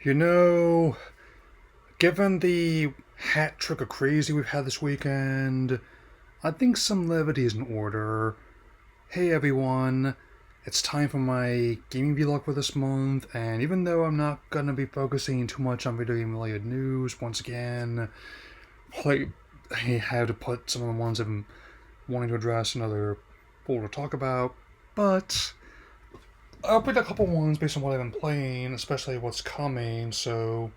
You know, given the hat trick of crazy we've had this weekend, I think some levity is in order. Hey everyone, it's time for my gaming vlog for this month, and even though I'm not gonna be focusing too much on video game related news, once again, like, I had to put some of the ones I'm wanting to address in another folder to talk about, but I'll pick a couple ones based on what I've been playing, especially what's coming, so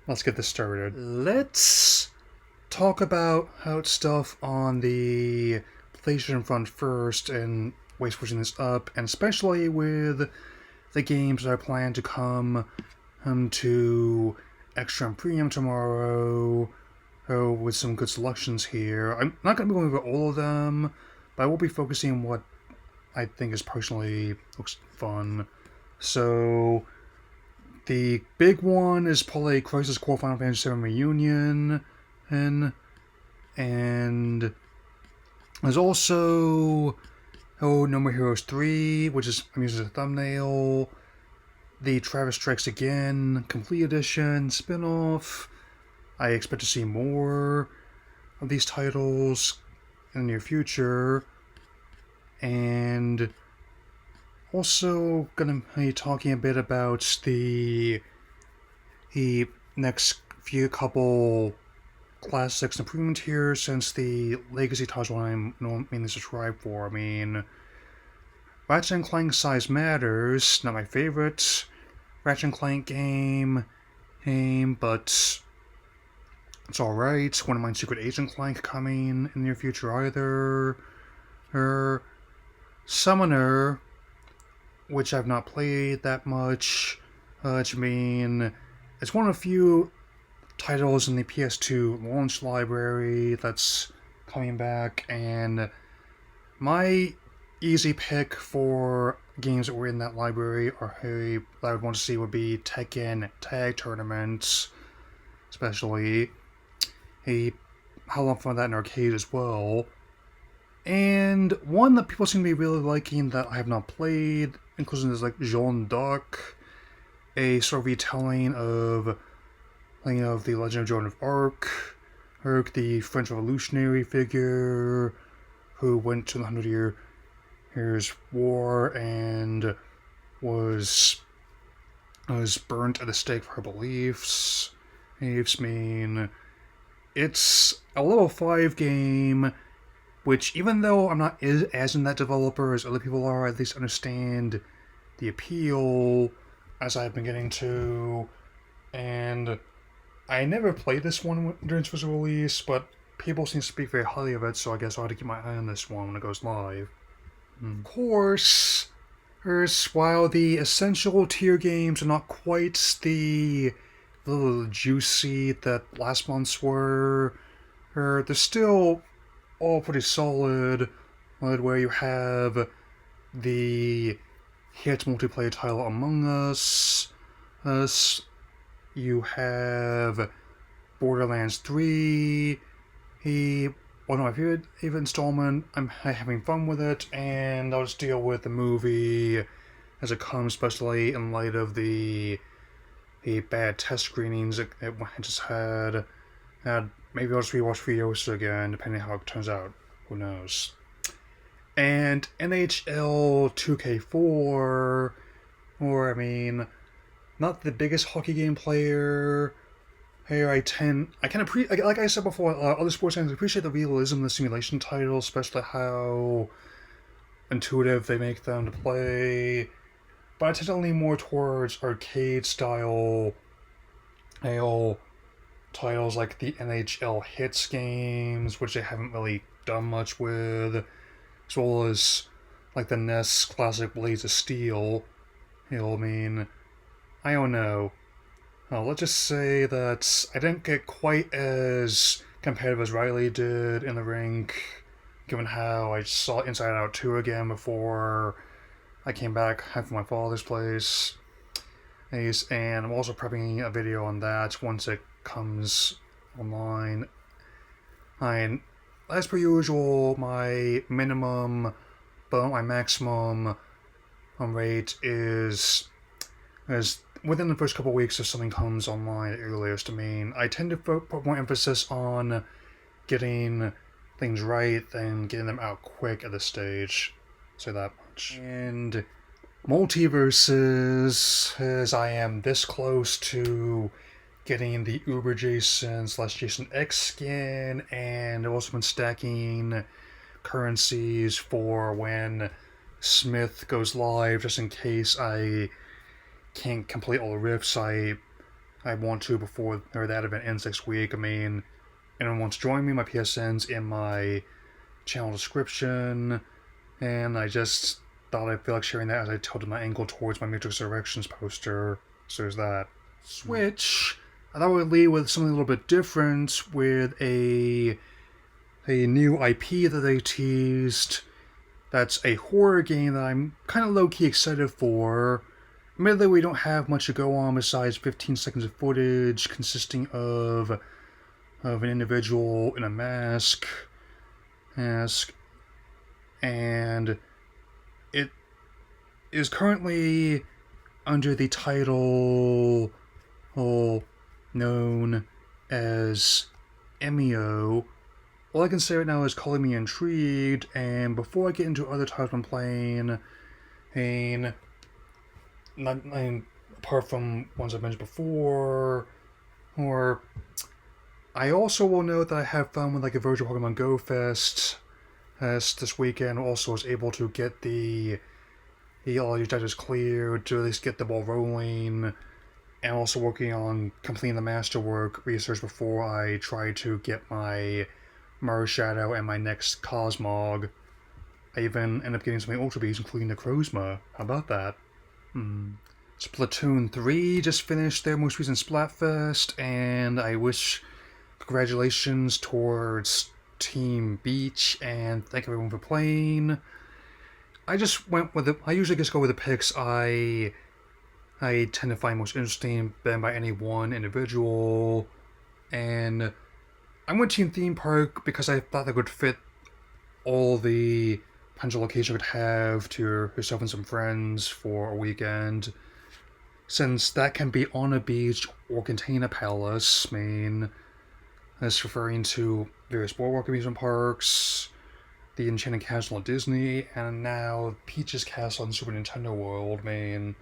let's get this started. Let's talk about how it's stuff on the PlayStation front first and ways pushing this up, and especially with the games that I plan to come to Extra and Premium tomorrow, with some good selections here. I'm not going to be going over all of them, but I will be focusing on what I think is personally looks fun. So, the big one is probably Crisis Core Final Fantasy VII Reunion, and there's also No More Heroes 3, which is I'm using as a thumbnail. The Travis Strikes Again Complete Edition spin-off. I expect to see more of these titles in the near future. And also gonna be talking a bit about the next few couple classics and improvement here, since the legacy titles I'm mainly subscribed for. I mean, Ratchet and Clank Size Matters, not my favorite Ratchet and Clank game, but it's alright. Wouldn't mind Secret Agent Clank coming in the near future either. Summoner, which I've not played that much. I mean, it's one of the few titles in the PS2 launch library that's coming back, and my easy pick for games that were in that library that I would want to see would be Tekken Tag Tournaments, especially. How long fun that in arcade as well. And one that people seem to be really liking that I have not played, including is like Jeanne d'Arc, a sort of retelling of the Legend of Joan of Arc, the French revolutionary figure who went to the Years War and was burnt at the stake for her beliefs. I mean, it's a level 5 game, which, even though I'm not as in that developer as other people are, I at least understand the appeal as I've been getting to. And I never played this one during its release, but people seem to speak very highly of it, so I guess I'll have to keep my eye on this one when it goes live. Of course, while the essential tier games are not quite the little juicy that last month's were, they're still all pretty solid, where you have the hit multiplayer title Among Us, you have Borderlands 3, one of my favorite installment. I'm having fun with it, and I'll just deal with the movie as it comes, especially in light of the bad test screenings it just had. And maybe I'll just rewatch Furiosa again, depending on how it turns out. Who knows? And NHL 2K4, or I mean, not the biggest hockey game player. Hey, like I said before, other sports fans appreciate the realism of the simulation titles, especially how intuitive they make them to play. But I tend to lean more towards arcade style titles like the NHL Hits games, which they haven't really done much with, as well as like the NES classic Blades of Steel. I mean, I don't know. Let's just say that I didn't get quite as competitive as Riley did in the rink, given how I saw Inside Out 2 again before I came back from my father's place. And I'm also prepping a video on that once it comes online. And as per usual, my minimum, but my maximum rate is within the first couple of weeks if something comes online at earliest. I mean, I tend to put more emphasis on getting things right than getting them out quick at this stage. Say that much. And Multiverses, as I am this close to getting the Uber Jason / Jason X skin, and I've also been stacking currencies for when Smith goes live, just in case I can't complete all the rifts I want to before that event ends next week. I mean, anyone wants to join me, my PSN's in my channel description, and I just thought I feel like sharing that as I tilted my angle towards my Matrix Directions poster, so there's that. Switch, I thought we'd lead with something a little bit different, with a new IP that they teased. That's a horror game that I'm kind of low-key excited for. Admittedly, we don't have much to go on besides 15 seconds of footage consisting of an individual in a mask, and it is currently under the title known as Emio. All I can say right now is calling me intrigued, and before I get into other titles I'm playing, apart from ones I've mentioned before, or I also will note that I have fun with like a virtual Pokemon Go Fest this weekend. Also was able to get the all your judges cleared to at least get the ball rolling, and also working on completing the masterwork research before I try to get my Shadow and my next Cosmog. I even end up getting some Ultra Bees, including the Crozma. How about that? Splatoon 3 just finished their most recent Splatfest, and I wish congratulations towards Team Beach, and thank everyone for playing. I just went with I usually just go with the picks I tend to find most interesting than by any one individual, and I went Team Theme Park because I thought that would fit all the potential locations I could have to yourself and some friends for a weekend, since that can be on a beach or contain a palace. I mean, that's referring to various boardwalk amusement parks, the Enchanted Castle at Disney, and now Peach's Castle in Super Nintendo World, man.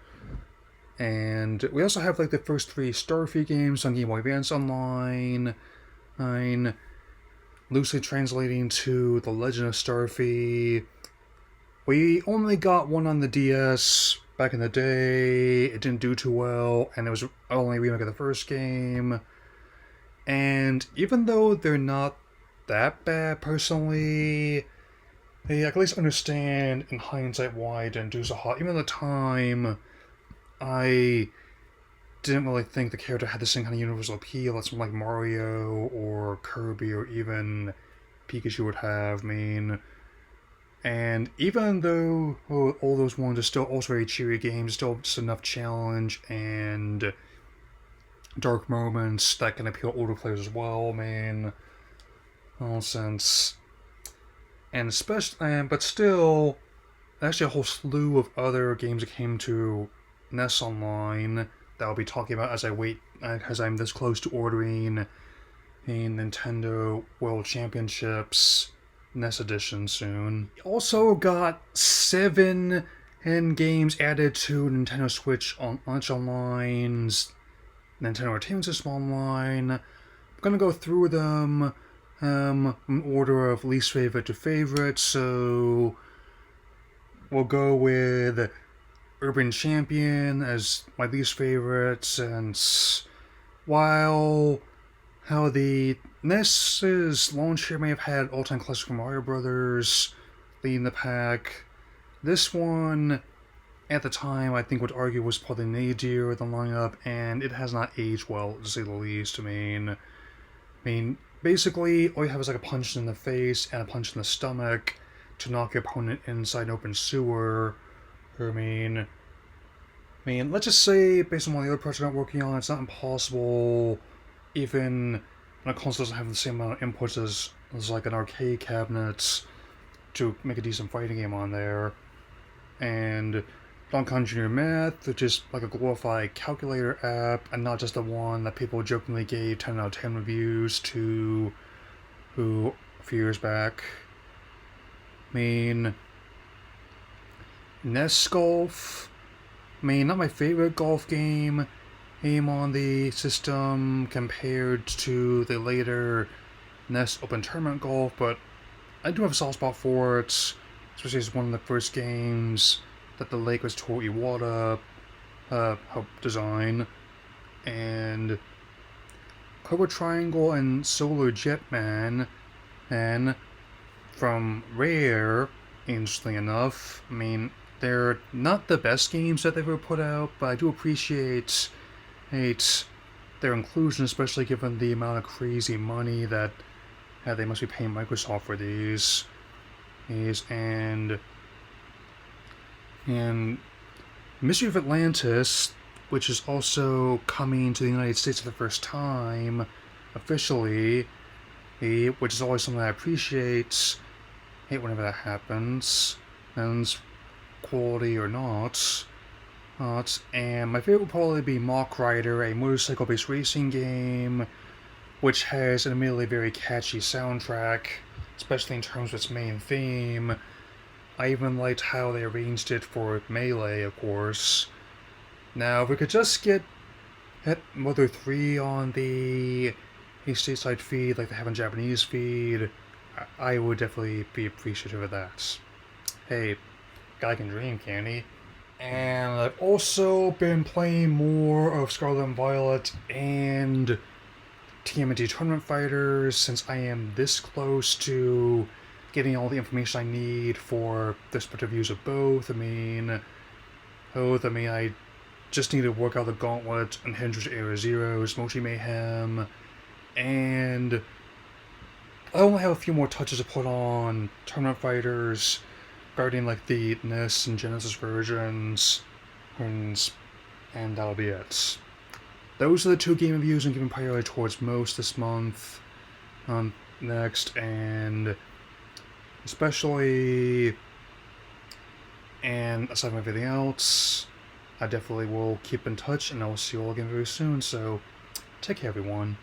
And we also have like the first 3 Starfy games on Game Boy Advance Online, loosely translating to The Legend of Starfy. We only got one on the DS back in the day. It didn't do too well, and it was only a remake of the first game. And even though they're not that bad personally, I can at least understand in hindsight why it didn't do so hot. Even at the time, I didn't really think the character had the same kind of universal appeal as something like Mario or Kirby or even Pikachu would have. I mean, and even though all those ones are still also very cheery games, still just enough challenge and dark moments that can appeal to older players as well, man. Nonsense. And especially, but still, actually a whole slew of other games that came to NES Online that I'll be talking about as I wait, because I'm this close to ordering a Nintendo World Championships NES Edition soon. Also got 7 games added to Nintendo Switch Launch Online's Nintendo Entertainment System Online. I'm gonna go through them in order of least favorite to favorite, so we'll go with Urban Champion as my least favorite, since while how the NES's launch here may have had all-time classic Mario Brothers leading the pack, this one at the time I think would argue was probably nadir of the lineup, and it has not aged well, to say the least. I mean, basically all you have is like a punch in the face and a punch in the stomach to knock your opponent inside an open sewer. I mean, let's just say, based on what the other projects I'm working on, it's not impossible, even when a console doesn't have the same amount of inputs as like an arcade cabinet, to make a decent fighting game on there. And Donkey Kong Junior Math, which is like a glorified calculator app, and not just the one that people jokingly gave 10 out of 10 reviews to a few years back. I mean, NES Golf. I mean, not my favorite golf game on the system compared to the later NES Open Tournament Golf, but I do have a soft spot for it, especially as one of the first games that the Lakers Toru Iwata helped design. And Cobra Triangle and Solar Jetman, and from Rare, interestingly enough, I mean, they're not the best games that they've ever put out, but I do appreciate their inclusion, especially given the amount of crazy money that they must be paying Microsoft for these. And Mystery of Atlantis, which is also coming to the United States for the first time officially, which is always something I appreciate. Hate whenever that happens, and quality or not. And my favorite will probably be Mach Rider, a motorcycle-based racing game, which has an admittedly very catchy soundtrack, especially in terms of its main theme. I even liked how they arranged it for Melee, of course. Now, if we could just get Hit Mother 3 on the stateside feed like they have on Japanese feed, I would definitely be appreciative of that. Hey, guy can dream, can't he? And I've also been playing more of Scarlet and Violet and TMNT Tournament Fighters since I am this close to getting all the information I need for this particular views of both. I just need to work out the Gauntlet and Hendrix Era Zeros, Mochi Mayhem, and I only have a few more touches to put on Tournament Fighters regarding like the NES and Genesis versions, and that'll be it. Those are the two game reviews I'm giving priority towards most this month. Next, and especially, and aside from everything else, I definitely will keep in touch, and I will see you all again very soon. So, take care, everyone.